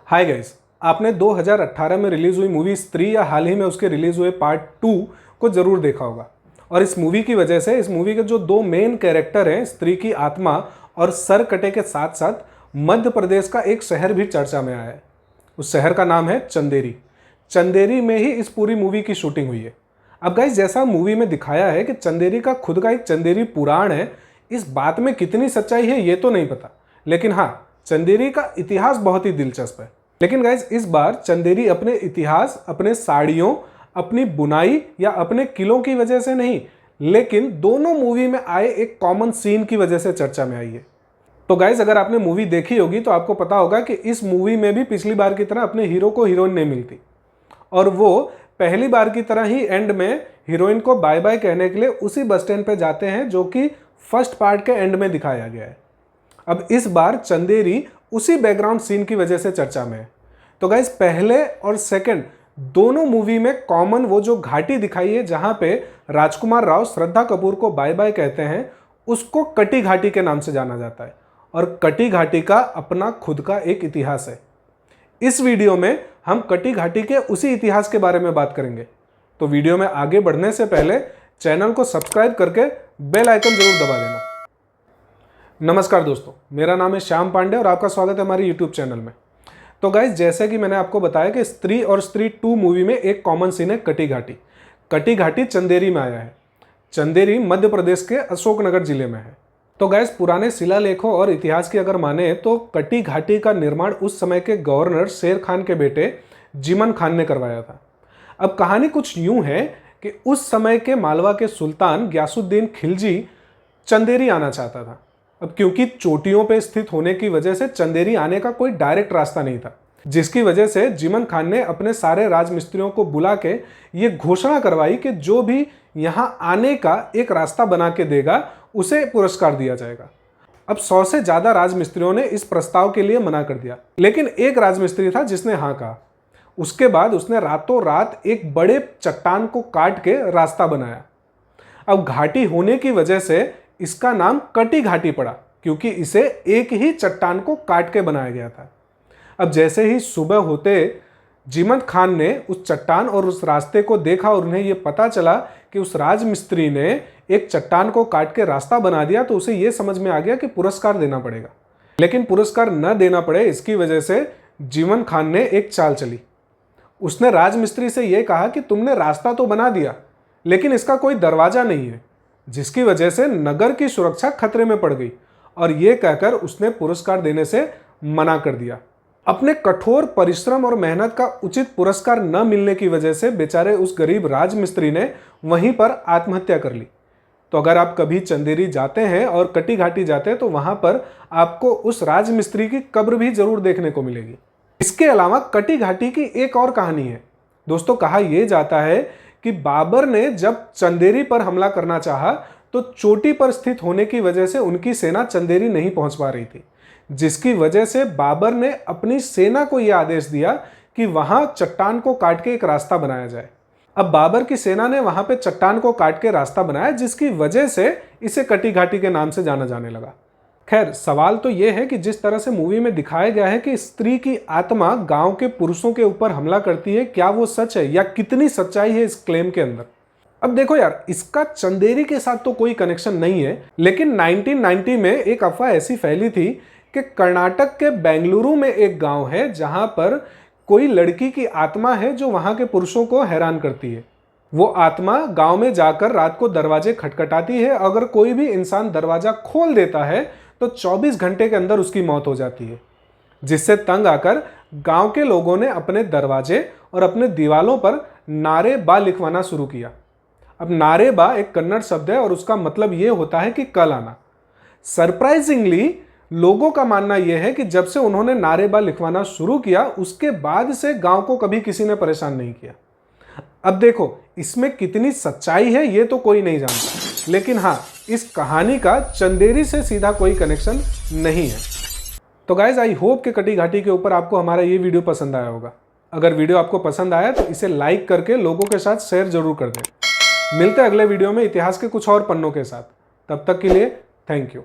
Hi guys, आपने 2018 में release हुई मूवी स्त्री या हाल ही में उसके रिलीज हुए पार्ट 2 को जरूर देखा होगा। और इस मूवी की वजह से इस मूवी के जो दो मेन कैरेक्टर हैं, स्त्री की आत्मा और सर कटे के साथ साथ मध्य प्रदेश का एक शहर भी चर्चा में आया है। उस शहर का नाम है चंदेरी। चंदेरी में ही इस पूरी मूवी की शूटिंग हुई है। अब गाइस, जैसा मूवी में दिखाया है कि चंदेरी का खुद का एक चंदेरी पुराण है, इस बात में कितनी सच्चाई है ये तो नहीं पता, लेकिन हाँ, चंदेरी का इतिहास बहुत ही दिलचस्प है। लेकिन गाइस, इस बार चंदेरी अपने इतिहास, अपने साड़ियों, अपनी बुनाई या अपने किलों की वजह से नहीं, लेकिन दोनों मूवी में आए एक कॉमन सीन की वजह से चर्चा में आई है। तो गाइस, अगर आपने मूवी देखी होगी तो आपको पता होगा कि इस मूवी में भी पिछली बार की तरह अपने हीरो को हीरोइन नहीं मिलती, और वो पहली बार की तरह ही एंड में हीरोइन को बाय बाय कहने के लिए उसी बस स्टैंड पे जाते हैं जो कि फर्स्ट पार्ट के एंड में दिखाया गया है। अब इस बार चंदेरी उसी बैकग्राउंड सीन की वजह से चर्चा में है। तो गाइस, पहले और सेकंड दोनों मूवी में कॉमन वो जो घाटी दिखाई है जहां पे राजकुमार राव श्रद्धा कपूर को बाय बाय कहते हैं, उसको कटी घाटी के नाम से जाना जाता है। और कटी घाटी का अपना खुद का एक इतिहास है। इस वीडियो में हम कटी घाटी के उसी इतिहास के बारे में बात करेंगे। तो वीडियो में आगे बढ़ने से पहले चैनल को सब्सक्राइब करके बेल आइकन जरूर दबा देना। नमस्कार दोस्तों, मेरा नाम है श्याम पांडे और आपका स्वागत है हमारे यूट्यूब चैनल में। तो गाइस, जैसे कि मैंने आपको बताया कि स्त्री और स्त्री 2 मूवी में एक कॉमन सीन है कटी घाटी। कटी घाटी चंदेरी में आया है। चंदेरी मध्य प्रदेश के अशोकनगर जिले में है। तो गाइस, पुराने शिलालेखों और इतिहास की अगर माने तो कटी घाटी का निर्माण उस समय के गवर्नर शेर खान के बेटे जिमन खान ने करवाया था। अब कहानी कुछ यूं है कि उस समय के मालवा के सुल्तान ग्यासुद्दीन खिलजी चंदेरी आना चाहता था। अब क्योंकि चोटियों पे स्थित होने की वजह से चंदेरी आने का कोई डायरेक्ट रास्ता नहीं था, जिसकी वजह से जिमन खान ने अपने सारे राजमिस्त्रियों को बुला के ये घोषणा करवाई कि जो भी यहाँ आने का एक रास्ता बना के देगा उसे पुरस्कार दिया जाएगा। अब 100 से ज्यादा राजमिस्त्रियों ने इस प्रस्ताव के लिए मना कर दिया, लेकिन एक राजमिस्त्री था जिसने हाँ कहा। उसके बाद उसने रातों रात एक बड़े चट्टान को काट के रास्ता बनाया। अब घाटी होने की वजह से इसका नाम कटी घाटी पड़ा, क्योंकि इसे एक ही चट्टान को काट के बनाया गया था। अब जैसे ही सुबह होते जिमन खान ने उस चट्टान और उस रास्ते को देखा और उन्हें यह पता चला कि उस राजमिस्त्री ने एक चट्टान को काट के रास्ता बना दिया, तो उसे यह समझ में आ गया कि पुरस्कार देना पड़ेगा। लेकिन पुरस्कार न देना पड़े, इसकी वजह से जिमन खान ने एक चाल चली। उसने राजमिस्त्री से यह कहा कि तुमने रास्ता तो बना दिया, लेकिन इसका कोई दरवाजा नहीं है, जिसकी वजह से नगर की सुरक्षा खतरे में पड़ गई। और यह कहकर उसने पुरस्कार देने से मना कर दिया। अपने कठोर परिश्रम और मेहनत का उचित पुरस्कार न मिलने की वजह से बेचारे उस गरीब राजमिस्त्री ने वहीं पर आत्महत्या कर ली। तो अगर आप कभी चंदेरी जाते हैं और कटी घाटी जाते हैं तो वहां पर आपको उस राजमिस्त्री की कब्र भी जरूर देखने को मिलेगी। इसके अलावा कटी घाटी की एक और कहानी है दोस्तों। कहा यह जाता है कि बाबर ने जब चंदेरी पर हमला करना चाहा तो चोटी पर स्थित होने की वजह से उनकी सेना चंदेरी नहीं पहुंच पा रही थी, जिसकी वजह से बाबर ने अपनी सेना को यह आदेश दिया कि वहां चट्टान को काट के एक रास्ता बनाया जाए। अब बाबर की सेना ने वहां पे चट्टान को काट के रास्ता बनाया, जिसकी वजह से इसे कटी घाटी के नाम से जाना जाने लगा। खैर, सवाल तो यह है कि जिस तरह से मूवी में दिखाया गया है कि स्त्री की आत्मा गांव के पुरुषों के ऊपर हमला करती है, क्या वो सच है या कितनी सच्चाई है इस क्लेम के अंदर। अब देखो यार, इसका चंदेरी के साथ तो कोई कनेक्शन नहीं है, लेकिन 1990 में एक अफवाह ऐसी फैली थी कि कर्नाटक के बेंगलुरु में एक गांव है जहां पर कोई लड़की की आत्मा है जो वहां के पुरुषों को हैरान करती है। वो आत्मा गांव में जाकर रात को दरवाजे खटखटाती है। अगर कोई भी इंसान दरवाजा खोल देता है तो 24 घंटे के अंदर उसकी मौत हो जाती है, जिससे तंग आकर गांव के लोगों ने अपने दरवाजे और अपने दीवालों पर नारे बा लिखवाना शुरू किया। अब नारे बा एक कन्नड़ शब्द है और उसका मतलब यह होता है कि कल आना। सरप्राइजिंगली लोगों का मानना यह है कि जब से उन्होंने नारे बा लिखवाना शुरू किया, उसके बाद से गांव को कभी किसी ने परेशान नहीं किया। अब देखो, इसमें कितनी सच्चाई है ये तो कोई नहीं जानता, लेकिन हाँ, इस कहानी का चंदेरी से सीधा कोई कनेक्शन नहीं है। तो गाइज, आई होप कि कटी घाटी के ऊपर आपको हमारा ये वीडियो पसंद आया होगा। अगर वीडियो आपको पसंद आया तो इसे लाइक करके लोगों के साथ शेयर जरूर कर दें। मिलते हैं अगले वीडियो में इतिहास के कुछ और पन्नों के साथ। तब तक के लिए थैंक यू।